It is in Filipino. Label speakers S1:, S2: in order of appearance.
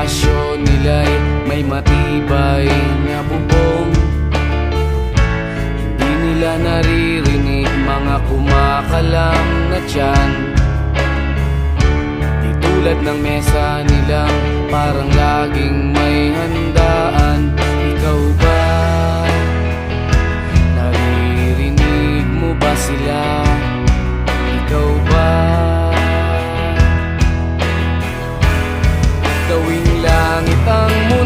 S1: pundasyon nila'y may matibay na bubong. Hindi nila naririnig mga kumakalam na tiyan. Di tulad ng mesa nilang parang laging may